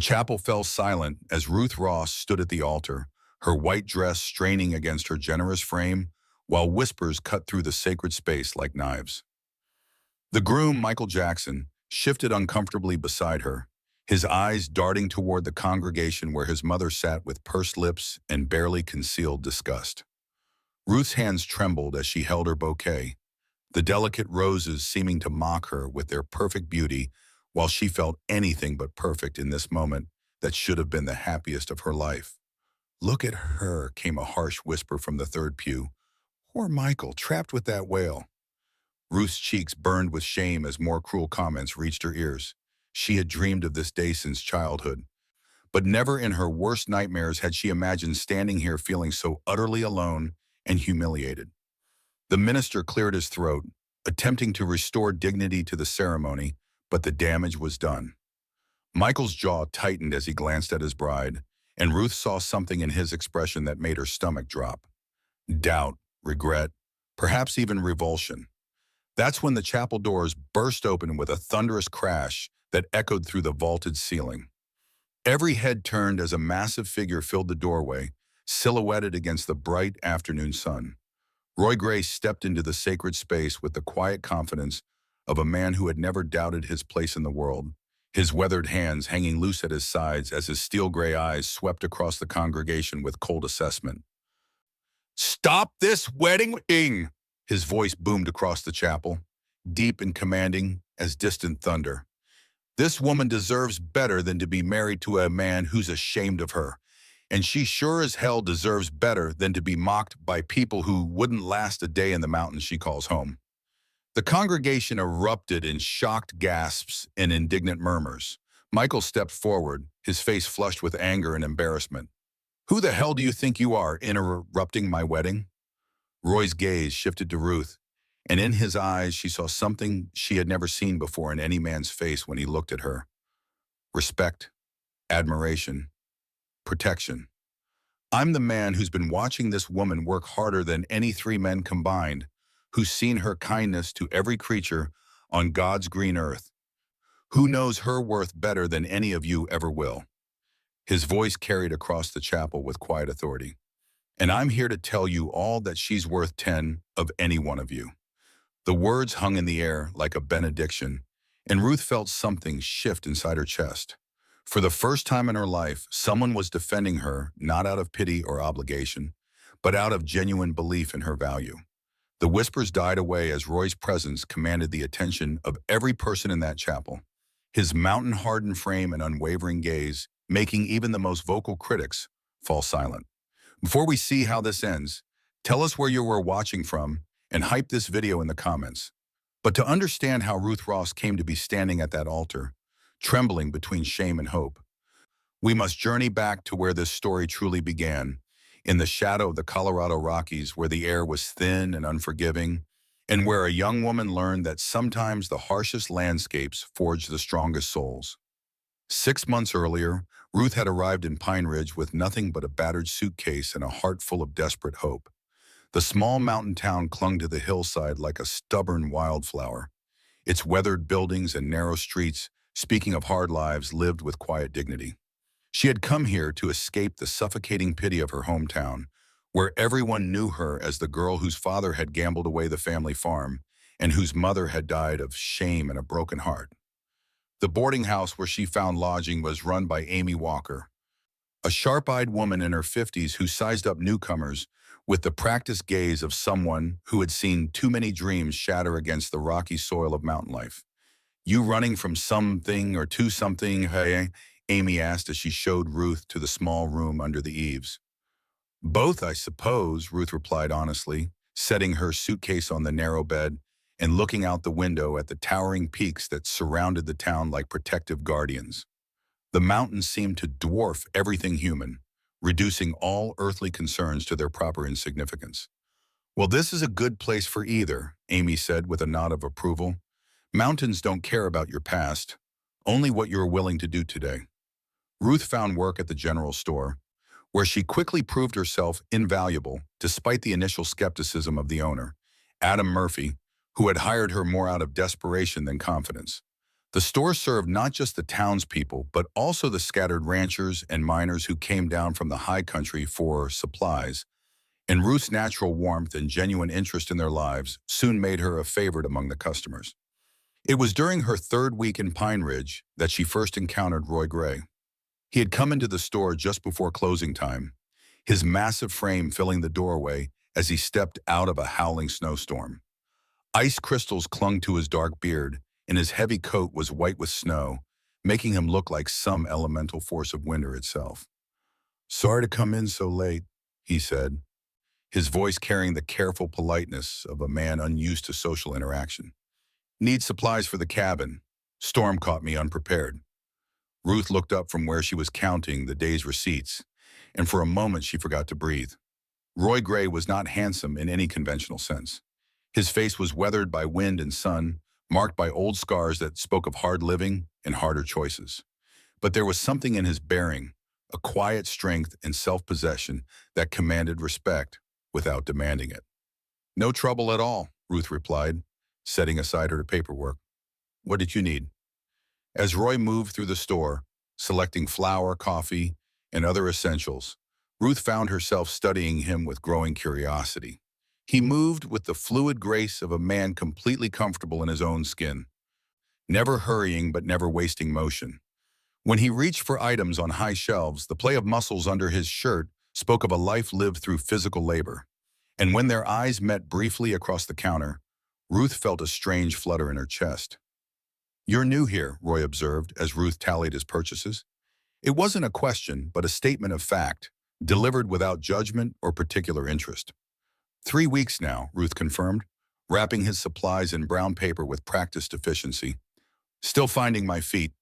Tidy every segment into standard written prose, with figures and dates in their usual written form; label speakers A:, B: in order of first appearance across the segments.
A: chapel fell silent as Ruth Ross stood at the altar, her white dress straining against her generous frame, while whispers cut through the sacred space like knives. The groom, Michael Jackson, shifted uncomfortably beside her, his eyes darting toward the congregation where his mother sat with pursed lips and barely concealed disgust. Ruth's hands trembled as she held her bouquet, the delicate roses seeming to mock her with their perfect beauty, while she felt anything but perfect in this moment that should have been the happiest of her life. "Look at her," came a harsh whisper from the third pew. "Poor Michael, trapped with that whale." Ruth's cheeks burned with shame as more cruel comments reached her ears. She had dreamed of this day since childhood, but never in her worst nightmares had she imagined standing here feeling so utterly alone and humiliated. The minister cleared his throat, attempting to restore dignity to the ceremony, but the damage was done. Michael's jaw tightened as he glanced at his bride, and Ruth saw something in his expression that made her stomach drop. Doubt, regret, perhaps even revulsion. That's when the chapel doors burst open with a thunderous crash that echoed through the vaulted ceiling. Every head turned as a massive figure filled the doorway, silhouetted against the bright afternoon sun. Roy Gray stepped into the sacred space with the quiet confidence of a man who had never doubted his place in the world, his weathered hands hanging loose at his sides as his steel-gray eyes swept across the congregation with cold assessment. "Stop this wedding!" His voice boomed across the chapel, deep and commanding as distant thunder. "This woman deserves better than to be married to a man who's ashamed of her, and she sure as hell deserves better than to be mocked by people who wouldn't last a day in the mountains she calls home." The congregation erupted in shocked gasps and indignant murmurs. Michael stepped forward, his face flushed with anger and embarrassment. "Who the hell do you think you are, interrupting my wedding?" Roy's gaze shifted to Ruth, and in his eyes she saw something she had never seen before in any man's face when he looked at her. Respect, admiration, protection. "I'm the man who's been watching this woman work harder than any three men combined, who's seen her kindness to every creature on God's green earth, who knows her worth better than any of you ever will." His voice carried across the chapel with quiet authority. "And I'm here to tell you all that she's worth 10 of any one of you." The words hung in the air like a benediction, and Ruth felt something shift inside her chest. For the first time in her life, someone was defending her, not out of pity or obligation, but out of genuine belief in her value. The whispers died away as Roy's presence commanded the attention of every person in that chapel, his mountain-hardened frame and unwavering gaze making even the most vocal critics fall silent. Before we see how this ends, tell us where you were watching from and hype this video in the comments. But to understand how Ruth Ross came to be standing at that altar, trembling between shame and hope, we must journey back to where this story truly began, in the shadow of the Colorado Rockies, where the air was thin and unforgiving, and where a young woman learned that sometimes the harshest landscapes forge the strongest souls. 6 months earlier, Ruth had arrived in Pine Ridge with nothing but a battered suitcase and a heart full of desperate hope. The small mountain town clung to the hillside like a stubborn wildflower. Its weathered buildings and narrow streets, speaking of hard lives, lived with quiet dignity. She had come here to escape the suffocating pity of her hometown, where everyone knew her as the girl whose father had gambled away the family farm and whose mother had died of shame and a broken heart. The boarding house where she found lodging was run by Amy Walker, a sharp-eyed woman in her 50s who sized up newcomers with the practiced gaze of someone who had seen too many dreams shatter against the rocky soil of mountain life. "You running from something or to something, hey?" Amy asked as she showed Ruth to the small room under the eaves. "Both, I suppose," Ruth replied honestly, setting her suitcase on the narrow bed and looking out the window at the towering peaks that surrounded the town like protective guardians. The mountains seemed to dwarf everything human, reducing all earthly concerns to their proper insignificance. "Well, this is a good place for either," Amy said with a nod of approval. "Mountains don't care about your past, only what you're willing to do today." Ruth found work at the general store, where she quickly proved herself invaluable despite the initial skepticism of the owner, Adam Murphy, who had hired her more out of desperation than confidence. The store served not just the townspeople, but also the scattered ranchers and miners who came down from the high country for supplies, and Ruth's natural warmth and genuine interest in their lives soon made her a favorite among the customers. It was during her third week in Pine Ridge that she first encountered Roy Gray. He had come into the store just before closing time, his massive frame filling the doorway as he stepped out of a howling snowstorm. Ice crystals clung to his dark beard, and his heavy coat was white with snow, making him look like some elemental force of winter itself. "Sorry to come in so late," he said, his voice carrying the careful politeness of a man unused to social interaction. "Need supplies for the cabin. Storm caught me unprepared." Ruth looked up from where she was counting the day's receipts, and for a moment she forgot to breathe. Roy Gray was not handsome in any conventional sense. His face was weathered by wind and sun, marked by old scars that spoke of hard living and harder choices. But there was something in his bearing, a quiet strength and self-possession that commanded respect without demanding it. "No trouble at all," Ruth replied, setting aside her paperwork. "What did you need?" As Roy moved through the store, selecting flour, coffee, and other essentials, Ruth found herself studying him with growing curiosity. He moved with the fluid grace of a man completely comfortable in his own skin, never hurrying but never wasting motion. When he reached for items on high shelves, the play of muscles under his shirt spoke of a life lived through physical labor. And when their eyes met briefly across the counter, Ruth felt a strange flutter in her chest. "You're new here," Roy observed as Ruth tallied his purchases. It wasn't a question, but a statement of fact, delivered without judgment or particular interest. "3 weeks now," Ruth confirmed, wrapping his supplies in brown paper with practiced efficiency. "Still finding my feet."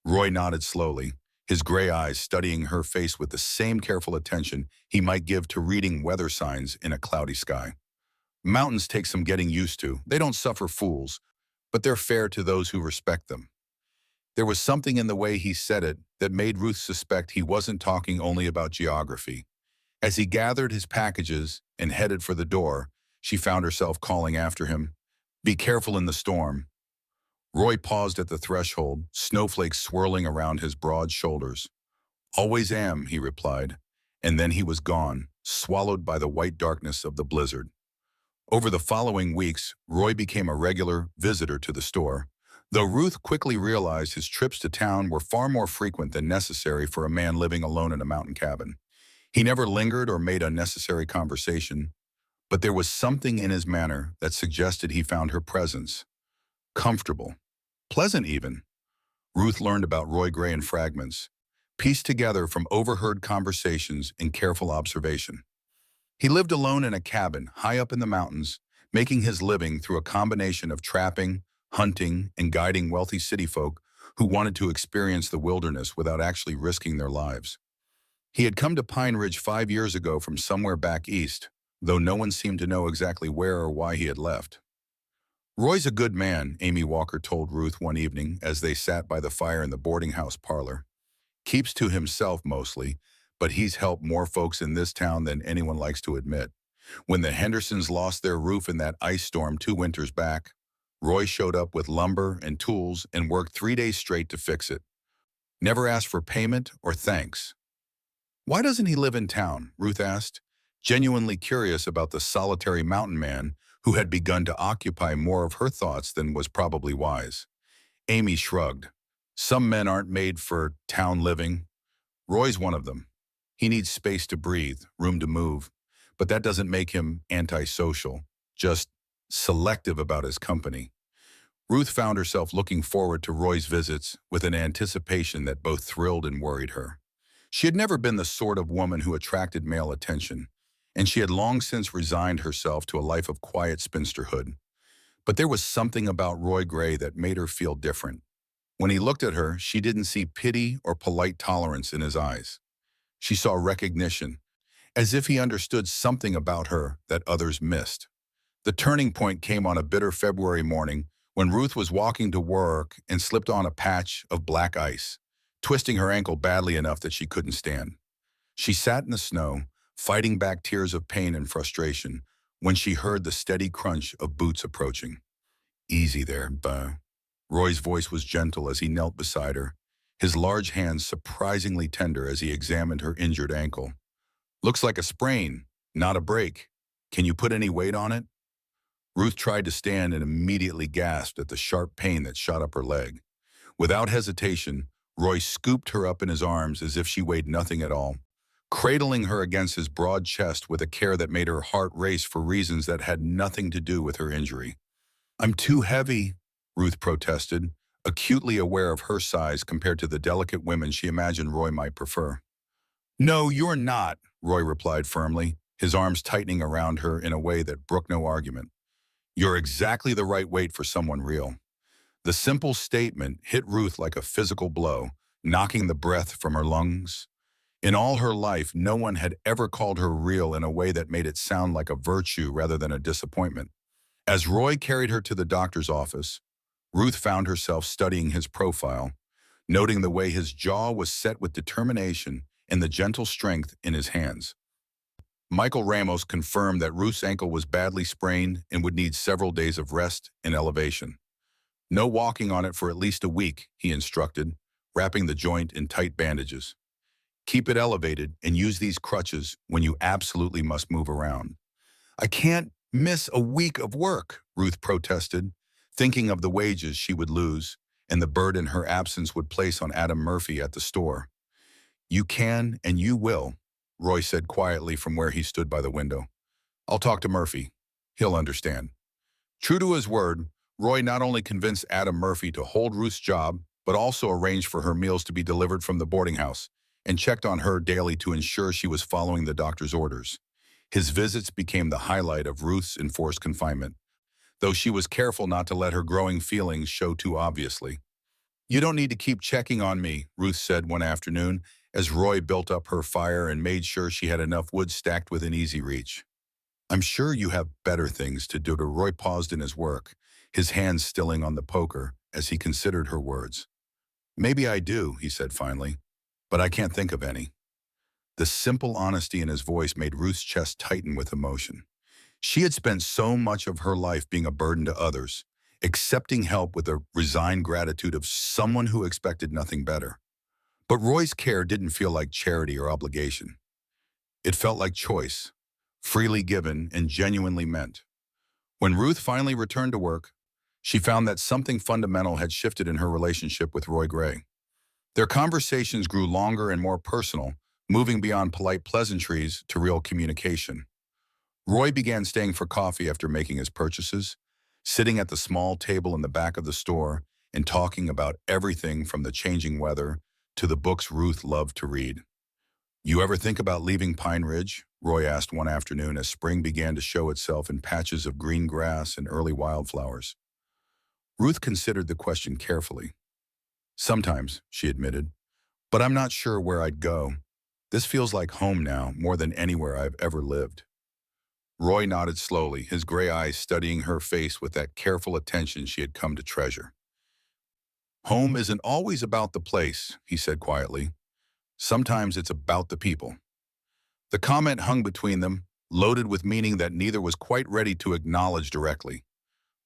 A: Roy nodded slowly, his gray eyes studying her face with the same careful attention he might give to reading weather signs in a cloudy sky. "Mountains take some getting used to. They don't suffer fools, but they're fair to those who respect them." There was something in the way he said it that made Ruth suspect he wasn't talking only about geography. As he gathered his packages and headed for the door, she found herself calling after him, "Be careful in the storm." Roy paused at the threshold, snowflakes swirling around his broad shoulders. "Always am," he replied, and then he was gone, swallowed by the white darkness of the blizzard. Over the following weeks, Roy became a regular visitor to the store, though Ruth quickly realized his trips to town were far more frequent than necessary for a man living alone in a mountain cabin. He never lingered or made unnecessary conversation, but there was something in his manner that suggested he found her presence comfortable, pleasant even. Ruth learned about Roy Gray in fragments, pieced together from overheard conversations and careful observation. He lived alone in a cabin high up in the mountains, making his living through a combination of trapping, hunting, and guiding wealthy city folk who wanted to experience the wilderness without actually risking their lives. He had come to Pine Ridge 5 years ago from somewhere back east, though no one seemed to know exactly where or why he had left. "Roy's a good man," Amy Walker told Ruth one evening as they sat by the fire in the boarding house parlor. "Keeps to himself mostly, but he's helped more folks in this town than anyone likes to admit. When the Hendersons lost their roof in that ice storm 2 winters back, Roy showed up with lumber and tools and worked 3 days straight to fix it. Never asked for payment or thanks." "Why doesn't he live in town?" Ruth asked, genuinely curious about the solitary mountain man who had begun to occupy more of her thoughts than was probably wise. Amy shrugged. "Some men aren't made for town living. Roy's one of them. He needs space to breathe, room to move, but that doesn't make him antisocial, just selective about his company." Ruth found herself looking forward to Roy's visits with an anticipation that both thrilled and worried her. She had never been the sort of woman who attracted male attention, and she had long since resigned herself to a life of quiet spinsterhood. But there was something about Roy Gray that made her feel different. When he looked at her, she didn't see pity or polite tolerance in his eyes. She saw recognition, as if he understood something about her that others missed. The turning point came on a bitter February morning when Ruth was walking to work and slipped on a patch of black ice, twisting her ankle badly enough that she couldn't stand. She sat in the snow, fighting back tears of pain and frustration, when she heard the steady crunch of boots approaching. "Easy there, Bo," Roy's voice was gentle as he knelt beside her, his large hands surprisingly tender as he examined her injured ankle. Looks like a sprain, not a break. Can you put any weight on it? Ruth tried to stand and immediately gasped at the sharp pain that shot up her leg. Without hesitation, Roy scooped her up in his arms as if she weighed nothing at all, cradling her against his broad chest with a care that made her heart race for reasons that had nothing to do with her injury. I'm too heavy, Ruth protested, acutely aware of her size compared to the delicate women she imagined Roy might prefer. No, you're not, Roy replied firmly, his arms tightening around her in a way that brooked no argument. You're exactly the right weight for someone real. The simple statement hit Ruth like a physical blow, knocking the breath from her lungs. In all her life, no one had ever called her real in a way that made it sound like a virtue rather than a disappointment. As Roy carried her to the doctor's office, Ruth found herself studying his profile, noting the way his jaw was set with determination and the gentle strength in his hands. Michael Ramos confirmed that Ruth's ankle was badly sprained and would need several days of rest and elevation. No walking on it for at least a week, he instructed, wrapping the joint in tight bandages. Keep it elevated and use these crutches when you absolutely must move around. I can't miss a week of work, Ruth protested, thinking of the wages she would lose and the burden her absence would place on Adam Murphy at the store. You can and you will, Roy said quietly from where he stood by the window. I'll talk to Murphy. He'll understand. True to his word, Roy not only convinced Adam Murphy to hold Ruth's job, but also arranged for her meals to be delivered from the boarding house and checked on her daily to ensure she was following the doctor's orders. His visits became the highlight of Ruth's enforced confinement, though she was careful not to let her growing feelings show too obviously. You don't need to keep checking on me, Ruth said one afternoon, as Roy built up her fire and made sure she had enough wood stacked within easy reach. I'm sure you have better things to do. Roy paused in his work, his hands stilling on the poker as he considered her words. Maybe I do, he said finally, but I can't think of any. The simple honesty in his voice made Ruth's chest tighten with emotion. She had spent so much of her life being a burden to others, accepting help with the resigned gratitude of someone who expected nothing better. But Roy's care didn't feel like charity or obligation. It felt like choice, freely given and genuinely meant. When Ruth finally returned to work, she found that something fundamental had shifted in her relationship with Roy Gray. Their conversations grew longer and more personal, moving beyond polite pleasantries to real communication. Roy began staying for coffee after making his purchases, sitting at the small table in the back of the store and talking about everything from the changing weather to the books Ruth loved to read. You ever think about leaving Pine Ridge? Roy asked one afternoon as spring began to show itself in patches of green grass and early wildflowers. Ruth considered the question carefully. Sometimes, she admitted, but I'm not sure where I'd go. This feels like home now, more than anywhere I've ever lived. Roy nodded slowly, his gray eyes studying her face with that careful attention she had come to treasure. Home isn't always about the place, he said quietly. Sometimes it's about the people. The comment hung between them, loaded with meaning that neither was quite ready to acknowledge directly.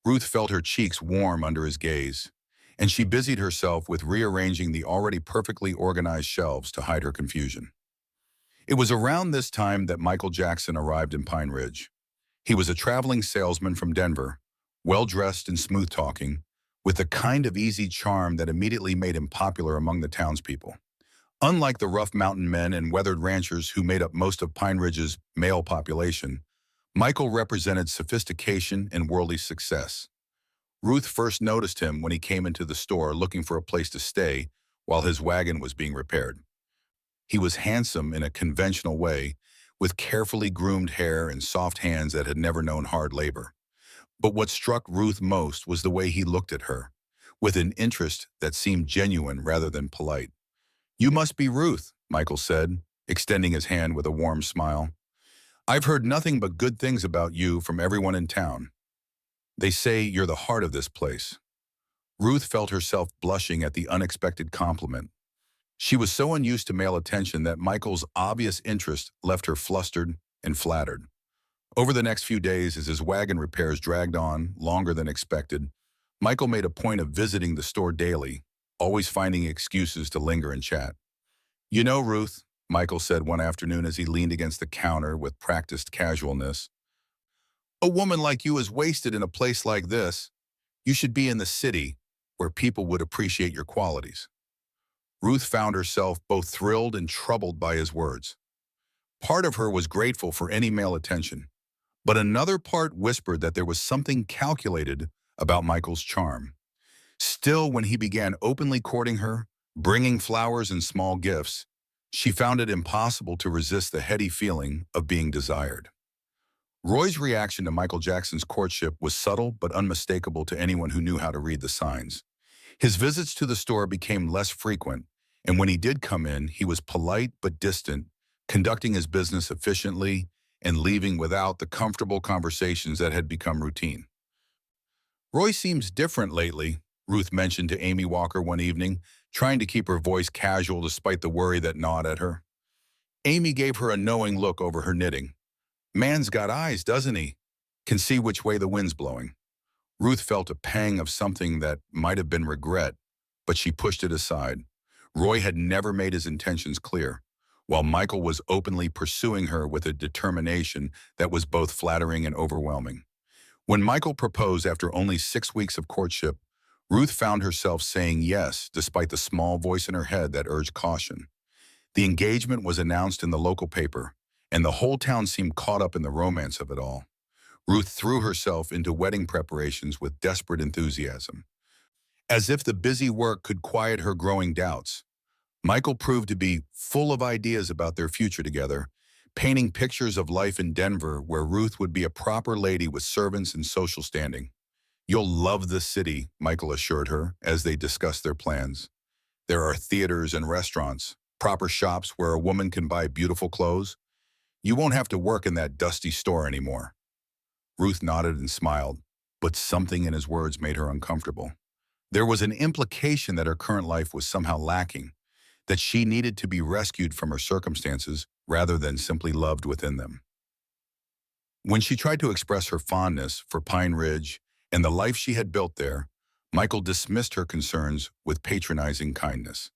A: Ruth felt her cheeks warm under his gaze, and she busied herself with rearranging the already perfectly organized shelves to hide her confusion. It was around this time that Michael Jackson arrived in Pine Ridge. He was a traveling salesman from Denver, well-dressed and smooth-talking, with the kind of easy charm that immediately made him popular among the townspeople. Unlike the rough mountain men and weathered ranchers who made up most of Pine Ridge's male population, Michael represented sophistication and worldly success. Ruth first noticed him when he came into the store looking for a place to stay while his wagon was being repaired. He was handsome in a conventional way, with carefully groomed hair and soft hands that had never known hard labor. But what struck Ruth most was the way he looked at her, with an interest that seemed genuine rather than polite. You must be Ruth, Michael said, extending his hand with a warm smile. I've heard nothing but good things about you from everyone in town. They say you're the heart of this place. Ruth felt herself blushing at the unexpected compliment. She was so unused to male attention that Michael's obvious interest left her flustered and flattered. Over the next few days, as his wagon repairs dragged on longer than expected, Michael made a point of visiting the store daily, always finding excuses to linger and chat. You know, Ruth, Michael said one afternoon as he leaned against the counter with practiced casualness, a woman like you is wasted in a place like this. You should be in the city, where people would appreciate your qualities. Ruth found herself both thrilled and troubled by his words. Part of her was grateful for any male attention, but another part whispered that there was something calculated about Michael's charm. Still, when he began openly courting her, bringing flowers and small gifts, she found it impossible to resist the heady feeling of being desired. Roy's reaction to Michael Jackson's courtship was subtle but unmistakable to anyone who knew how to read the signs. His visits to the store became less frequent, and when he did come in, he was polite but distant, conducting his business efficiently and leaving without the comfortable conversations that had become routine. Roy seems different lately, Ruth mentioned to Amy Walker one evening, trying to keep her voice casual despite the worry that gnawed at her. Amy gave her a knowing look over her knitting. Man's got eyes, doesn't he? Can see which way the wind's blowing. Ruth felt a pang of something that might have been regret, but she pushed it aside. Roy had never made his intentions clear, while Michael was openly pursuing her with a determination that was both flattering and overwhelming. When Michael proposed after only 6 weeks of courtship, Ruth found herself saying yes, despite the small voice in her head that urged caution. The engagement was announced in the local paper, and the whole town seemed caught up in the romance of it all. Ruth threw herself into wedding preparations with desperate enthusiasm. As if the busy work could quiet her growing doubts, Michael proved to be full of ideas about their future together, painting pictures of life in Denver where Ruth would be a proper lady with servants and social standing. You'll love the city, Michael assured her as they discussed their plans. There are theaters and restaurants, proper shops where a woman can buy beautiful clothes. You won't have to work in that dusty store anymore. Ruth nodded and smiled, but something in his words made her uncomfortable. There was an implication that her current life was somehow lacking, that she needed to be rescued from her circumstances rather than simply loved within them. When she tried to express her fondness for Pine Ridge and the life she had built there, Michael dismissed her concerns with patronizing kindness.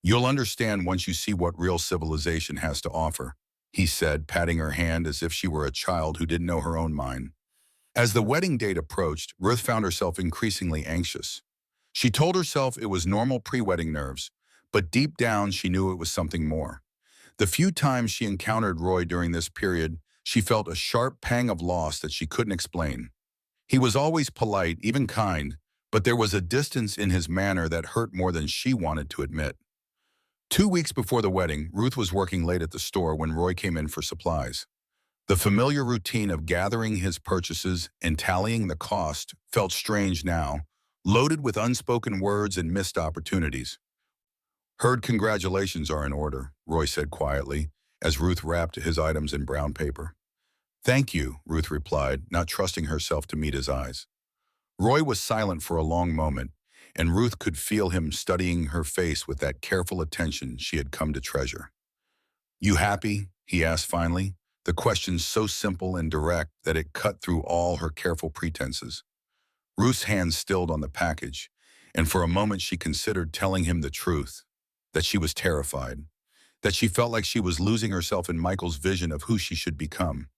A: You'll understand once you see what real civilization has to offer, he said, patting her hand as if she were a child who didn't know her own mind. As the wedding date approached, Ruth found herself increasingly anxious. She told herself it was normal pre-wedding nerves, but deep down she knew it was something more. The few times she encountered Roy during this period, she felt a sharp pang of loss that she couldn't explain. He was always polite, even kind, but there was a distance in his manner that hurt more than she wanted to admit. 2 weeks before the wedding, Ruth was working late at the store when Roy came in for supplies. The familiar routine of gathering his purchases and tallying the cost felt strange now, loaded with unspoken words and missed opportunities. Heard congratulations are in order, Roy said quietly, as Ruth wrapped his items in brown paper. Thank you, Ruth replied, not trusting herself to meet his eyes. Roy was silent for a long moment, and Ruth could feel him studying her face with that careful attention she had come to treasure. You happy? He asked finally, the question so simple and direct that it cut through all her careful pretenses. Ruth's hands stilled on the package, and for a moment she considered telling him the truth, that she was terrified, that she felt like she was losing herself in Michael's vision of who she should become,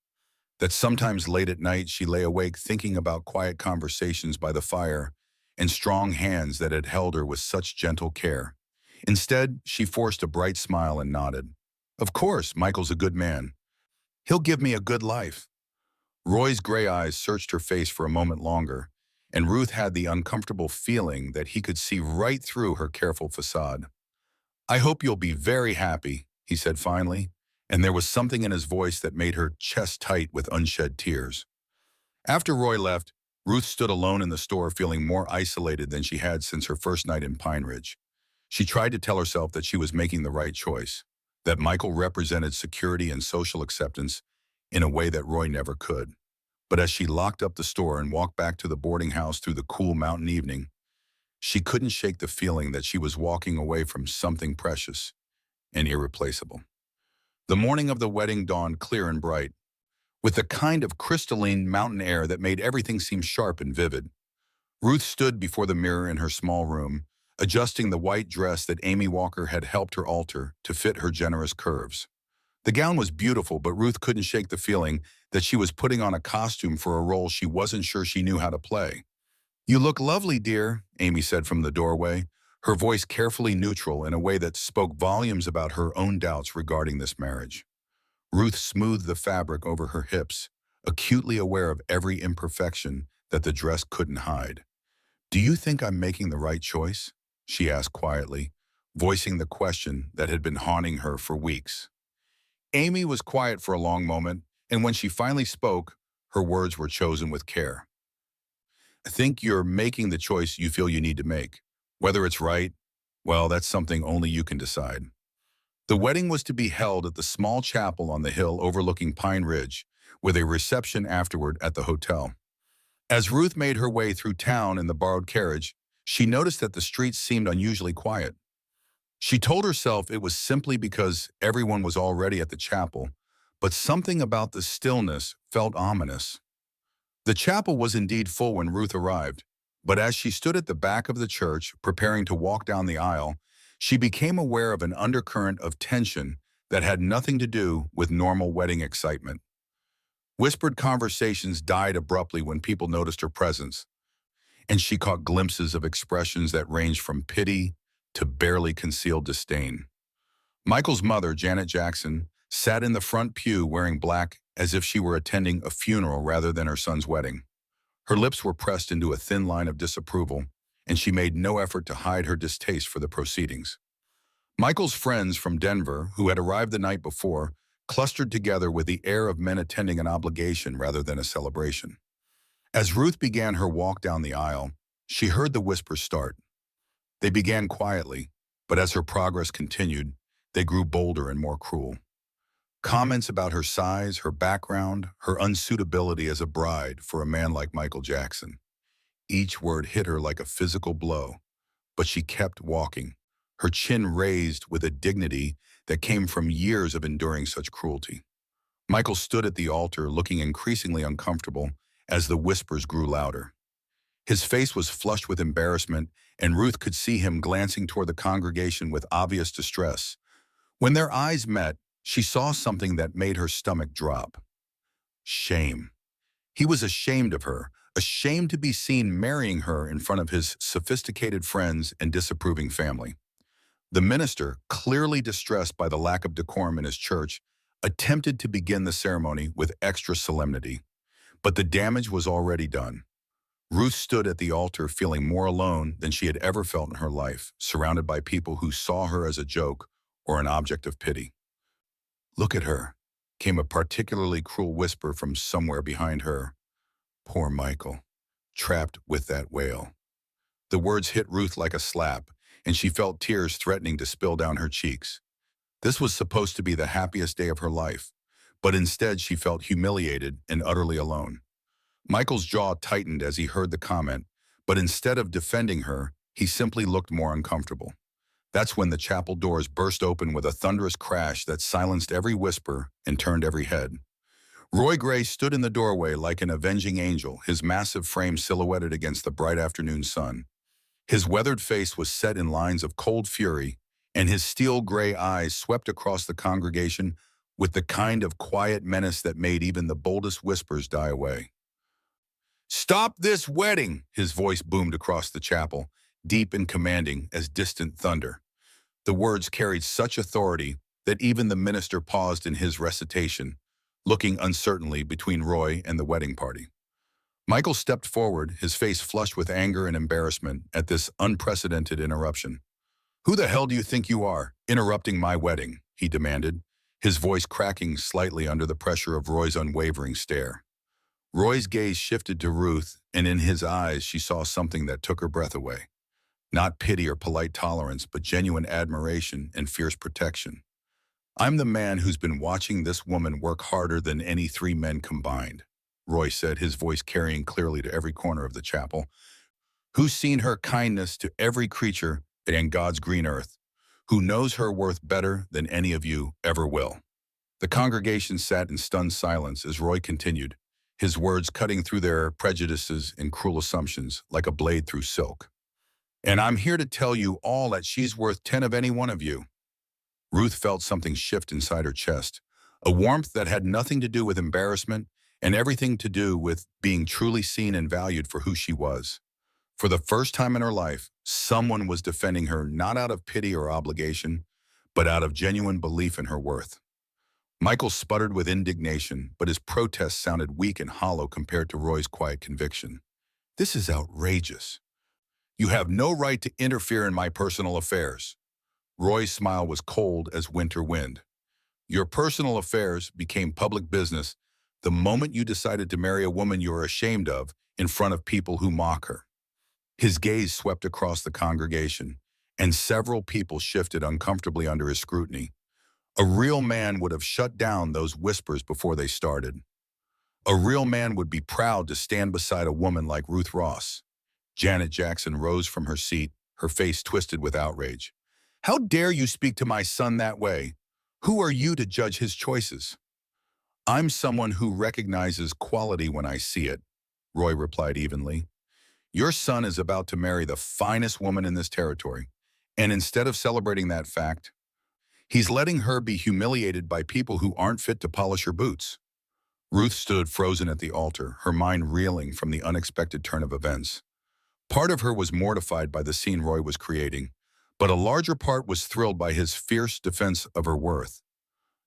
A: that sometimes late at night she lay awake thinking about quiet conversations by the fire and strong hands that had held her with such gentle care. Instead, she forced a bright smile and nodded. Of course, Michael's a good man. He'll give me a good life. Roy's gray eyes searched her face for a moment longer, and Ruth had the uncomfortable feeling that he could see right through her careful facade. I hope you'll be very happy, he said finally, and there was something in his voice that made her chest tight with unshed tears. After Roy left, Ruth stood alone in the store feeling more isolated than she had since her first night in Pine Ridge. She tried to tell herself that she was making the right choice, that Michael represented security and social acceptance in a way that Roy never could. But as she locked up the store and walked back to the boarding house through the cool mountain evening, she couldn't shake the feeling that she was walking away from something precious and irreplaceable. The morning of the wedding dawned clear and bright, with the kind of crystalline mountain air that made everything seem sharp and vivid. Ruth stood before the mirror in her small room, adjusting the white dress that Amy Walker had helped her alter to fit her generous curves. The gown was beautiful, but Ruth couldn't shake the feeling that she was putting on a costume for a role she wasn't sure she knew how to play. "You look lovely, dear," Amy said from the doorway, her voice carefully neutral in a way that spoke volumes about her own doubts regarding this marriage. Ruth smoothed the fabric over her hips, acutely aware of every imperfection that the dress couldn't hide. "Do you think I'm making the right choice?" she asked quietly, voicing the question that had been haunting her for weeks. Amy was quiet for a long moment, and when she finally spoke, her words were chosen with care. "I think you're making the choice you feel you need to make. Whether it's right, well, that's something only you can decide." The wedding was to be held at the small chapel on the hill overlooking Pine Ridge, with a reception afterward at the hotel. As Ruth made her way through town in the borrowed carriage, she noticed that the streets seemed unusually quiet. She told herself it was simply because everyone was already at the chapel, but something about the stillness felt ominous. The chapel was indeed full when Ruth arrived, but as she stood at the back of the church preparing to walk down the aisle, she became aware of an undercurrent of tension that had nothing to do with normal wedding excitement. Whispered conversations died abruptly when people noticed her presence, and she caught glimpses of expressions that ranged from pity to barely concealed disdain. Michael's mother, Janet Jackson, sat in the front pew wearing black as if she were attending a funeral rather than her son's wedding. Her lips were pressed into a thin line of disapproval, and she made no effort to hide her distaste for the proceedings. Michael's friends from Denver, who had arrived the night before, clustered together with the air of men attending an obligation rather than a celebration. As Ruth began her walk down the aisle, she heard the whispers start. They began quietly, but as her progress continued, they grew bolder and more cruel. Comments about her size, her background, her unsuitability as a bride for a man like Michael Jackson. Each word hit her like a physical blow, but she kept walking, her chin raised with a dignity that came from years of enduring such cruelty. Michael stood at the altar looking increasingly uncomfortable as the whispers grew louder. His face was flushed with embarrassment, and Ruth could see him glancing toward the congregation with obvious distress. When their eyes met, she saw something that made her stomach drop. Shame. He was ashamed of her, ashamed to be seen marrying her in front of his sophisticated friends and disapproving family. The minister, clearly distressed by the lack of decorum in his church, attempted to begin the ceremony with extra solemnity. But the damage was already done. Ruth stood at the altar feeling more alone than she had ever felt in her life, surrounded by people who saw her as a joke or an object of pity. "Look at her," came a particularly cruel whisper from somewhere behind her. Poor Michael, trapped with that wail. The words hit Ruth like a slap, and she felt tears threatening to spill down her cheeks. This was supposed to be the happiest day of her life, but instead she felt humiliated and utterly alone. Michael's jaw tightened as he heard the comment, but instead of defending her, he simply looked more uncomfortable. That's when the chapel doors burst open with a thunderous crash that silenced every whisper and turned every head. Roy Gray stood in the doorway like an avenging angel, his massive frame silhouetted against the bright afternoon sun. His weathered face was set in lines of cold fury, and his steel gray eyes swept across the congregation with the kind of quiet menace that made even the boldest whispers die away. "Stop this wedding!" his voice boomed across the chapel, deep and commanding as distant thunder. The words carried such authority that even the minister paused in his recitation, looking uncertainly between Roy and the wedding party. Michael stepped forward, his face flushed with anger and embarrassment at this unprecedented interruption. "Who the hell do you think you are, interrupting my wedding?" he demanded, his voice cracking slightly under the pressure of Roy's unwavering stare. Roy's gaze shifted to Ruth, and in his eyes she saw something that took her breath away. Not pity or polite tolerance, but genuine admiration and fierce protection. "I'm the man who's been watching this woman work harder than any three men combined," Roy said, his voice carrying clearly to every corner of the chapel. "Who's seen her kindness to every creature in God's green earth, who knows her worth better than any of you ever will." The congregation sat in stunned silence as Roy continued. his words cutting through their prejudices and cruel assumptions like a blade through silk. "And I'm here to tell you all that she's worth 10 of any one of you." Ruth felt something shift inside her chest, a warmth that had nothing to do with embarrassment and everything to do with being truly seen and valued for who she was. For the first time in her life, someone was defending her not out of pity or obligation, but out of genuine belief in her worth. Michael sputtered with indignation, but his protest sounded weak and hollow compared to Roy's quiet conviction. "This is outrageous. You have no right to interfere in my personal affairs." Roy's smile was cold as winter wind. "Your personal affairs became public business the moment you decided to marry a woman you're ashamed of in front of people who mock her." His gaze swept across the congregation, and several people shifted uncomfortably under his scrutiny. A real man would have shut down those whispers before they started. A real man would be proud to stand beside a woman like Ruth Ross. Janet Jackson rose from her seat, her face twisted with outrage. "How dare you speak to my son that way? Who are you to judge his choices?" "I'm someone who recognizes quality when I see it," Roy replied evenly. "Your son is about to marry the finest woman in this territory, and instead of celebrating that fact, he's letting her be humiliated by people who aren't fit to polish her boots." Ruth stood frozen at the altar, her mind reeling from the unexpected turn of events. Part of her was mortified by the scene Roy was creating, but a larger part was thrilled by his fierce defense of her worth.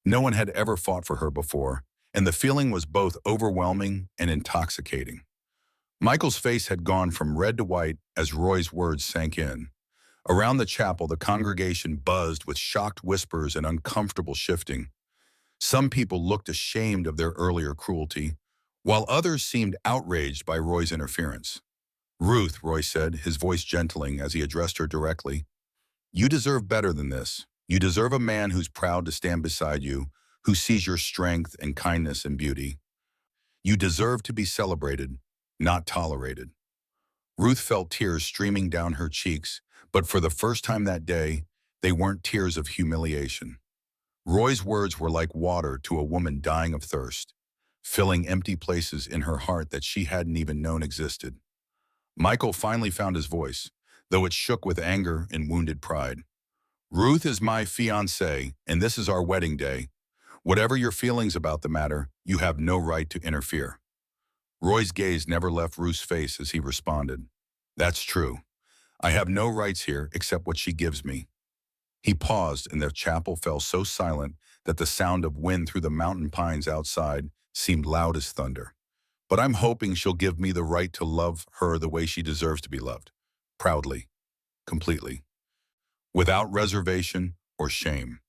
A: No one had ever fought for her before, and the feeling was both overwhelming and intoxicating. Michael's face had gone from red to white as Roy's words sank in. Around the chapel, the congregation buzzed with shocked whispers and uncomfortable shifting. Some people looked ashamed of their earlier cruelty, while others seemed outraged by Roy's interference. "Ruth," Roy said, his voice gentling as he addressed her directly, "you deserve better than this. You deserve a man who's proud to stand beside you, who sees your strength and kindness and beauty. You deserve to be celebrated, not tolerated." Ruth felt tears streaming down her cheeks, but for the first time that day, they weren't tears of humiliation. Roy's words were like water to a woman dying of thirst, filling empty places in her heart that she hadn't even known existed. Michael finally found his voice, though it shook with anger and wounded pride. "Ruth is my fiancée, and this is our wedding day. Whatever your feelings about the matter, you have no right to interfere." Roy's gaze never left Ruth's face as he responded, "That's true. I have no rights here except what she gives me." He paused, and the chapel fell so silent that the sound of wind through the mountain pines outside seemed loud as thunder. "But I'm hoping she'll give me the right to love her the way she deserves to be loved. Proudly. Completely. Without reservation or shame."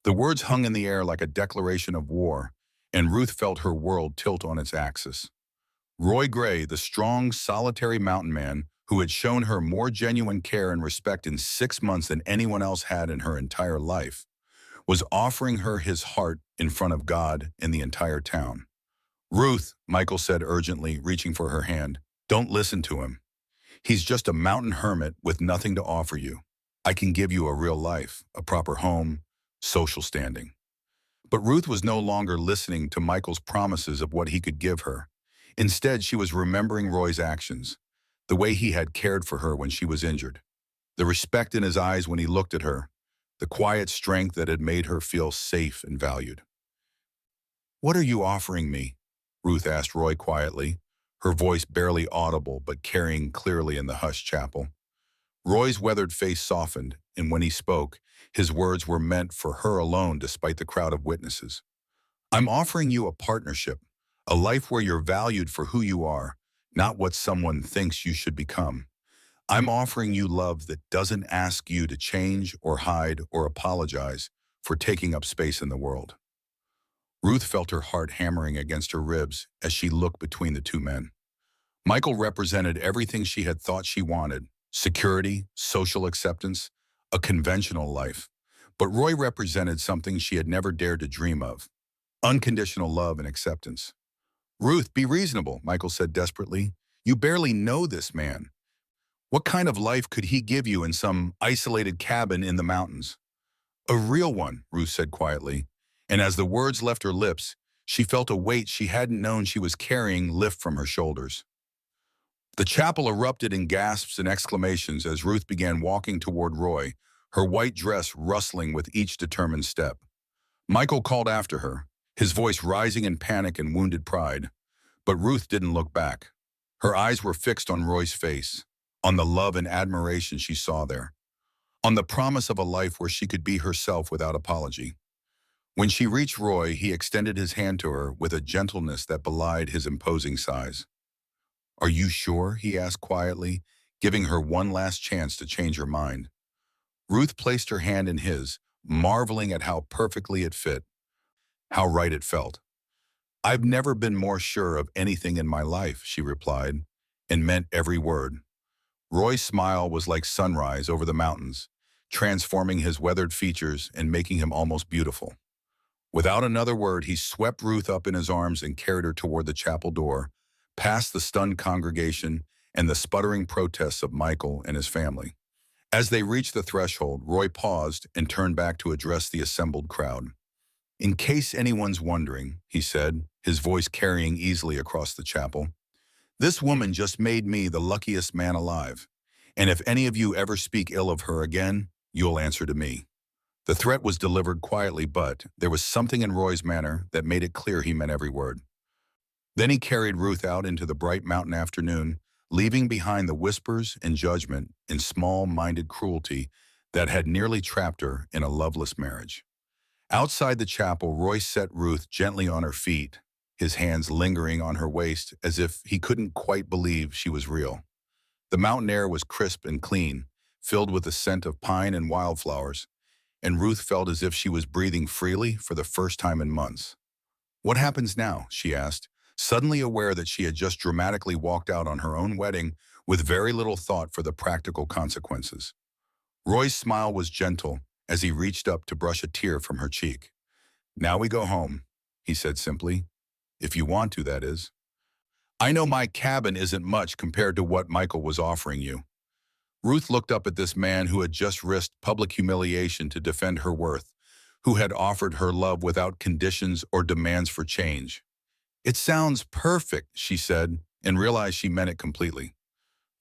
A: The words hung in the air like a declaration of war, and Ruth felt her world tilt on its axis. Roy Gray, the strong, solitary mountain man who had shown her more genuine care and respect in 6 months than anyone else had in her entire life, was offering her his heart in front of God and the entire town. "Ruth," Michael said urgently, reaching for her hand, "don't listen to him. He's just a mountain hermit with nothing to offer you. I can give you a real life, a proper home, social standing." But Ruth was no longer listening to Michael's promises of what he could give her. Instead, she was remembering Roy's actions, the way he had cared for her when she was injured, the respect in his eyes when he looked at her, the quiet strength that had made her feel safe and valued. "What are you offering me?" Ruth asked Roy quietly, her voice barely audible but carrying clearly in the hushed chapel. Roy's weathered face softened, and when he spoke, his words were meant for her alone despite the crowd of witnesses. "I'm offering you a partnership, a life where you're valued for who you are, not what someone thinks you should become. I'm offering you love that doesn't ask you to change or hide or apologize for taking up space in the world." Ruth felt her heart hammering against her ribs as she looked between the two men. Michael represented everything she had thought she wanted: security, social acceptance, a conventional life. But Roy represented something she had never dared to dream of: unconditional love and acceptance. "Ruth, be reasonable," Michael said desperately. "You barely know this man. What kind of life could he give you in some isolated cabin in the mountains?" "A real one," Ruth said quietly, and as the words left her lips, She felt a weight she hadn't known she was carrying lift from her shoulders. The chapel erupted in gasps and exclamations as Ruth began walking toward Roy, her white dress rustling with each determined step. Michael called after her, his voice rising in panic and wounded pride. But Ruth didn't look back. Her eyes were fixed on Roy's face, on the love and admiration she saw there, on the promise of a life where she could be herself without apology. When she reached Roy, he extended his hand to her with a gentleness that belied his imposing size. "Are you sure?" he asked quietly, giving her one last chance to change her mind. Ruth placed her hand in his, marveling at how perfectly it fit, how right it felt. "I've never been more sure of anything in my life," she replied, and meant every word. Roy's smile was like sunrise over the mountains, transforming his weathered features and making him almost beautiful. Without another word, he swept Ruth up in his arms and carried her toward the chapel door, past the stunned congregation and the sputtering protests of Michael and his family. As they reached the threshold, Roy paused and turned back to address the assembled crowd. "In case anyone's wondering," he said, his voice carrying easily across the chapel, "this woman just made me the luckiest man alive. And if any of you ever speak ill of her again, you'll answer to me." The threat was delivered quietly, but there was something in Roy's manner that made it clear he meant every word. Then he carried Ruth out into the bright mountain afternoon, leaving behind the whispers and judgment and small-minded cruelty that had nearly trapped her in a loveless marriage. Outside the chapel, Roy set Ruth gently on her feet, his hands lingering on her waist as if he couldn't quite believe she was real. The mountain air was crisp and clean, filled with the scent of pine and wildflowers, and Ruth felt as if she was breathing freely for the first time in months. "What happens now?" she asked, suddenly aware that she had just dramatically walked out on her own wedding with very little thought for the practical consequences. Roy's smile was gentle as he reached up to brush a tear from her cheek. "Now we go home," he said simply. "If you want to, that is. I know my cabin isn't much compared to what Michael was offering you." Ruth looked up at this man who had just risked public humiliation to defend her worth, who had offered her love without conditions or demands for change. "It sounds perfect," she said, and realized she meant it completely.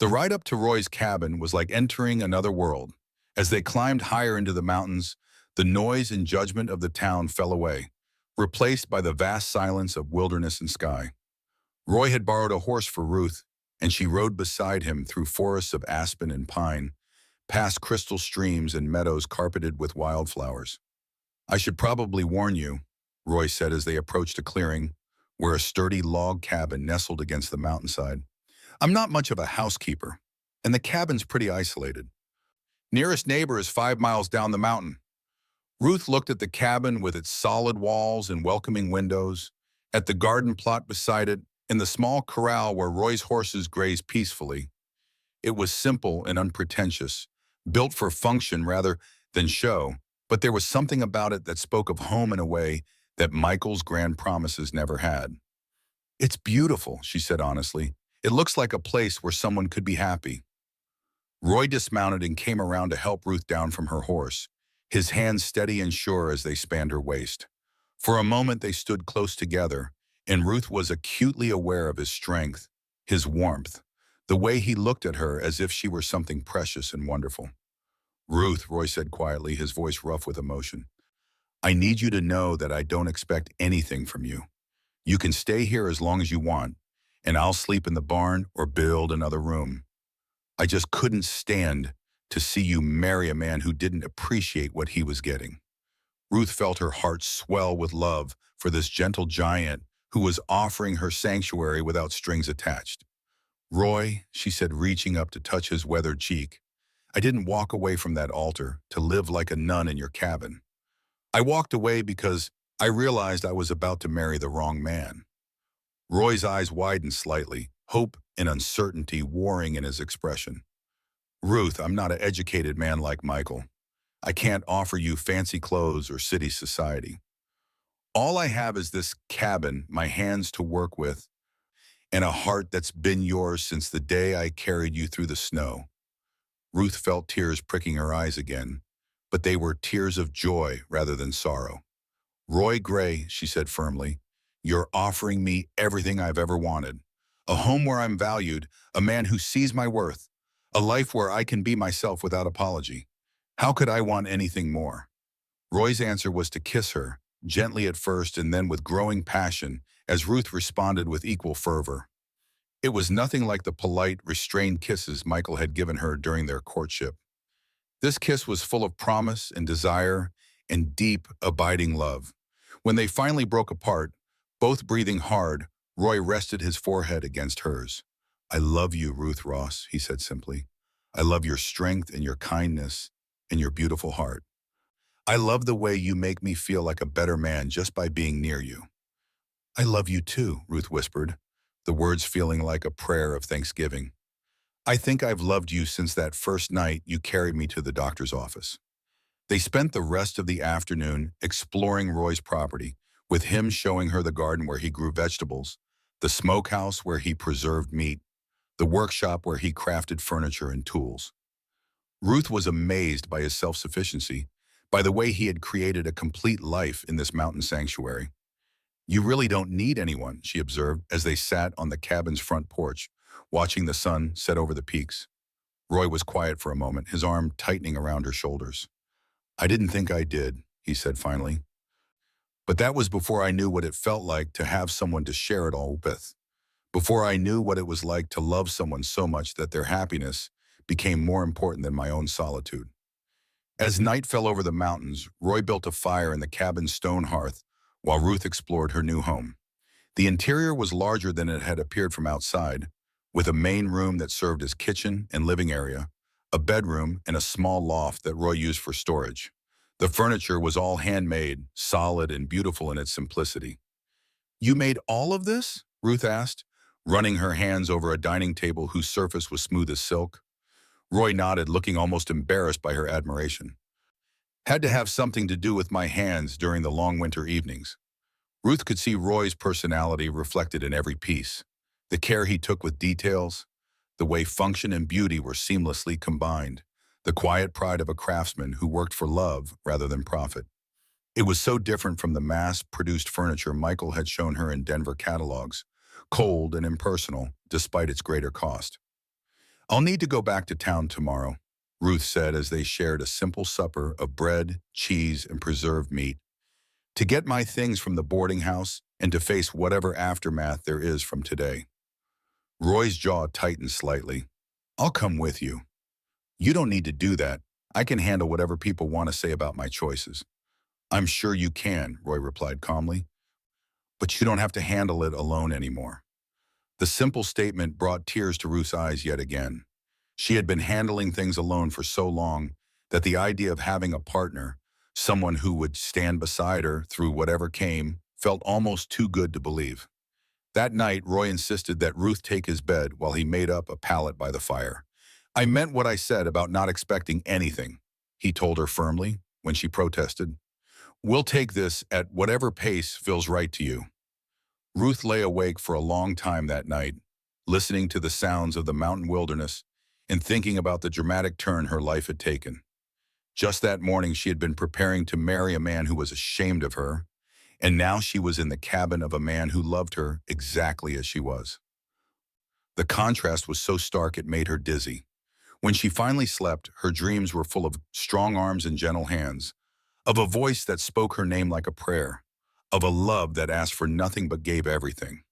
A: The ride up to Roy's cabin was like entering another world. As they climbed higher into the mountains, the noise and judgment of the town fell away, replaced by the vast silence of wilderness and sky. Roy had borrowed a horse for Ruth, and she rode beside him through forests of aspen and pine, past crystal streams and meadows carpeted with wildflowers. "I should probably warn you," Roy said as they approached a clearing where a sturdy log cabin nestled against the mountainside. "I'm not much of a housekeeper, and the cabin's pretty isolated. Nearest neighbor is 5 miles down the mountain." Ruth looked at the cabin with its solid walls and welcoming windows, at the garden plot beside it, and the small corral where Roy's horses grazed peacefully. It was simple and unpretentious, built for function rather than show, but there was something about it that spoke of home in a way that Michael's grand promises never had. "It's beautiful," she said honestly. "It looks like a place where someone could be happy." Roy dismounted and came around to help Ruth down from her horse, his hands steady and sure as they spanned her waist. For a moment they stood close together, and Ruth was acutely aware of his strength, his warmth, the way he looked at her as if she were something precious and wonderful. "Ruth," Roy said quietly, his voice rough with emotion, "I need you to know that I don't expect anything from you. You can stay here as long as you want, and I'll sleep in the barn or build another room. I just couldn't stand to see you marry a man who didn't appreciate what he was getting." Ruth felt her heart swell with love for this gentle giant who was offering her sanctuary without strings attached. "Roy," she said, reaching up to touch his weathered cheek, "I didn't walk away from that altar to live like a nun in your cabin. I walked away because I realized I was about to marry the wrong man." Roy's eyes widened slightly, hope and uncertainty warring in his expression. "Ruth, I'm not an educated man like Michael. I can't offer you fancy clothes or city society. All I have is this cabin, my hands to work with, and a heart that's been yours since the day I carried you through the snow." Ruth felt tears pricking her eyes again, but they were tears of joy rather than sorrow. "Roy Gray," she said firmly, You're offering me everything I've ever wanted. A home where I'm valued, a man who sees my worth, a life where I can be myself without apology. How could I want anything more? Roy's answer was to kiss her, gently at first and then with growing passion, as Ruth responded with equal fervor. It was nothing like the polite, restrained kisses Michael had given her during their courtship. This kiss was full of promise and desire and deep, abiding love. When they finally broke apart, both breathing hard, Roy rested his forehead against hers. "I love you, Ruth Ross," he said simply. "I love your strength and your kindness and your beautiful heart. I love the way you make me feel like a better man just by being near you." "I love you too," Ruth whispered, the words feeling like a prayer of thanksgiving. "I think I've loved you since that first night you carried me to the doctor's office." They spent the rest of the afternoon exploring Roy's property, with him showing her the garden where he grew vegetables, the smokehouse where he preserved meat, the workshop where he crafted furniture and tools. Ruth was amazed by his self-sufficiency, by the way he had created a complete life in this mountain sanctuary. "You really don't need anyone," she observed as they sat on the cabin's front porch, watching the sun set over the peaks. Roy was quiet for a moment, his arm tightening around her shoulders. "I didn't think I did," he said finally. "But that was before I knew what it felt like to have someone to share it all with. Before I knew what it was like to love someone so much that their happiness became more important than my own solitude." As night fell over the mountains, Roy built a fire in the cabin's stone hearth while Ruth explored her new home. The interior was larger than it had appeared from outside, with a main room that served as kitchen and living area, a bedroom, and a small loft that Roy used for storage. The furniture was all handmade, solid, and beautiful in its simplicity. "You made all of this?" Ruth asked, running her hands over a dining table whose surface was smooth as silk. Roy nodded, looking almost embarrassed by her admiration. "Had to have something to do with my hands during the long winter evenings." Ruth could see Roy's personality reflected in every piece. The care he took with details, the way function and beauty were seamlessly combined, the quiet pride of a craftsman who worked for love rather than profit. It was so different from the mass-produced furniture Michael had shown her in Denver catalogs, cold and impersonal despite its greater cost. "I'll need to go back to town tomorrow," Ruth said as they shared a simple supper of bread, cheese, and preserved meat, "to get my things from the boarding house and to face whatever aftermath there is from today." Roy's jaw tightened slightly. "I'll come with you." "You don't need to do that. I can handle whatever people want to say about my choices." "I'm sure you can," Roy replied calmly, "but you don't have to handle it alone anymore." The simple statement brought tears to Ruth's eyes yet again. She had been handling things alone for so long that the idea of having a partner, someone who would stand beside her through whatever came, felt almost too good to believe. That night, Roy insisted that Ruth take his bed while he made up a pallet by the fire. "I meant what I said about not expecting anything," he told her firmly when she protested. "We'll take this at whatever pace feels right to you." Ruth lay awake for a long time that night, listening to the sounds of the mountain wilderness and thinking about the dramatic turn her life had taken. Just that morning, she had been preparing to marry a man who was ashamed of her, and now she was in the cabin of a man who loved her exactly as she was. The contrast was so stark it made her dizzy. When she finally slept, her dreams were full of strong arms and gentle hands, of a voice that spoke her name like a prayer, of a love that asked for nothing but gave everything.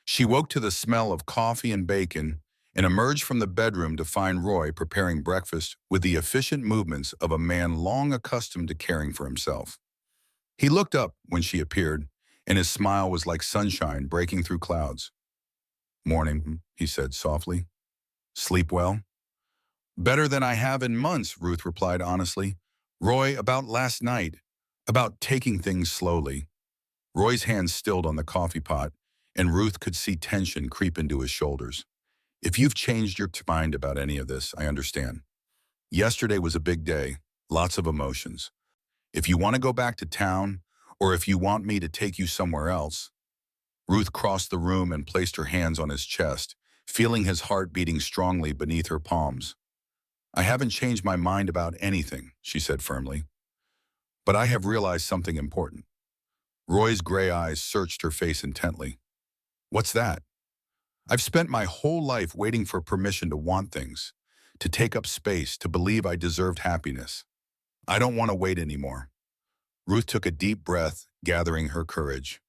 A: She woke to the smell of coffee and bacon and emerged from the bedroom to find Roy preparing breakfast with the efficient movements of a man long accustomed to caring for himself. He looked up when she appeared, and his smile was like sunshine breaking through clouds. "Morning," he said softly. "Sleep well?" "Better than I have in months," Ruth replied honestly. "Roy, about last night, about taking things slowly." Roy's hands stilled on the coffee pot, and Ruth could see tension creep into his shoulders. "If you've changed your mind about any of this, I understand. Yesterday was a big day, lots of emotions. If you want to go back to town, or if you want me to take you somewhere else." Ruth crossed the room and placed her hands on his chest, feeling his heart beating strongly beneath her palms. "I haven't changed my mind about anything," she said firmly. "But I have realized something important." Roy's gray eyes searched her face intently. What's that? I've spent my whole life waiting for permission to want things, to take up space, to believe I deserved happiness. I don't want to wait anymore. Ruth took a deep breath, gathering her courage.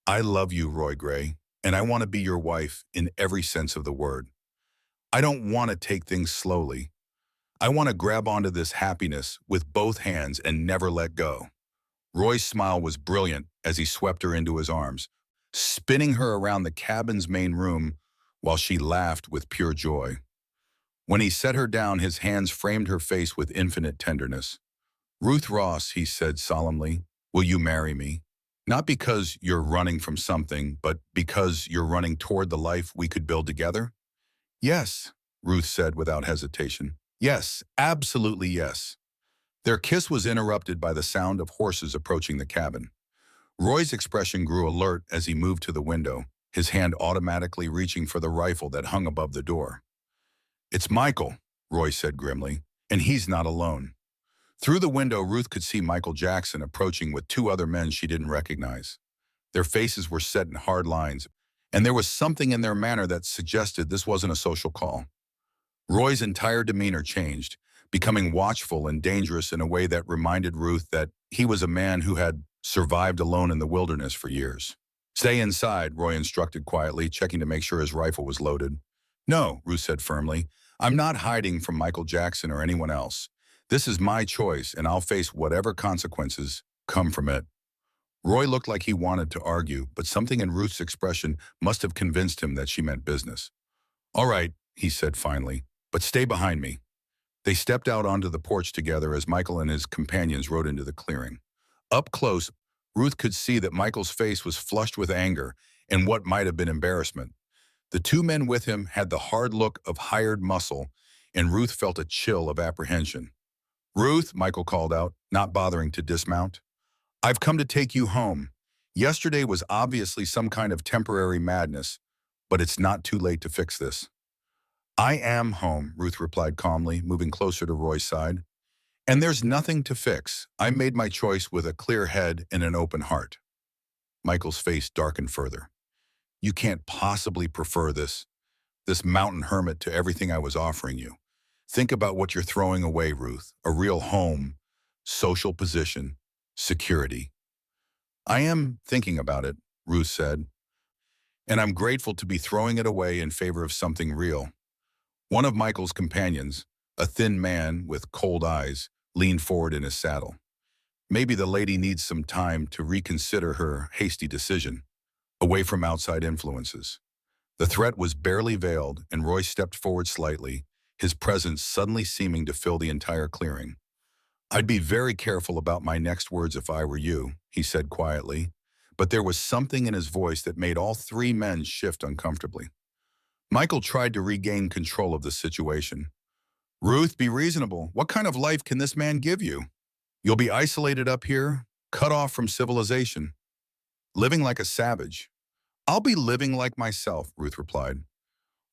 A: I love you, Roy Gray, and I want to be your wife in every sense of the word. I don't want to take things slowly. I want to grab onto this happiness with both hands and never let go. Roy's smile was brilliant as he swept her into his arms, spinning her around the cabin's main room while she laughed with pure joy. When he set her down, his hands framed her face with infinite tenderness. Ruth Ross, he said solemnly, will you marry me? Not because you're running from something, but because you're running toward the life we could build together? Yes, Ruth said without hesitation. Yes, absolutely yes. Their kiss was interrupted by the sound of horses approaching the cabin. Roy's expression grew alert as he moved to the window, his hand automatically reaching for the rifle that hung above the door. It's Michael, Roy said grimly, and he's not alone. Through the window, Ruth could see Michael Jackson approaching with two other men she didn't recognize. Their faces were set in hard lines, and there was something in their manner that suggested this wasn't a social call. Roy's entire demeanor changed, becoming watchful and dangerous in a way that reminded Ruth that he was a man who had survived alone in the wilderness for years. Stay inside, Roy instructed quietly, checking to make sure his rifle was loaded. No, Ruth said firmly. I'm not hiding from Michael Jackson or anyone else. This is my choice, and I'll face whatever consequences come from it. Roy looked like he wanted to argue, but something in Ruth's expression must have convinced him that she meant business. All right, he said finally, but stay behind me. They stepped out onto the porch together as Michael and his companions rode into the clearing. Up close, Ruth could see that Michael's face was flushed with anger and what might have been embarrassment. The two men with him had the hard look of hired muscle, and Ruth felt a chill of apprehension. Ruth, Michael called out, not bothering to dismount. I've come to take you home. Yesterday was obviously some kind of temporary madness, but it's not too late to fix this. I am home, Ruth replied calmly, moving closer to Roy's side. And there's nothing to fix. I made my choice with a clear head and an open heart. Michael's face darkened further. You can't possibly prefer this mountain hermit to everything I was offering you. Think about what you're throwing away, Ruth. A real home, social position, security. I am thinking about it, Ruth said, and I'm grateful to be throwing it away in favor of something real. One of Michael's companions, a thin man with cold eyes, leaned forward in his saddle. Maybe the lady needs some time to reconsider her hasty decision, away from outside influences. The threat was barely veiled, and Roy stepped forward slightly, his presence suddenly seeming to fill the entire clearing. I'd be very careful about my next words if I were you, he said quietly, but there was something in his voice that made all three men shift uncomfortably. Michael tried to regain control of the situation. Ruth, be reasonable. What kind of life can this man give you? You'll be isolated up here, cut off from civilization, living like a savage. I'll be living like myself, Ruth replied.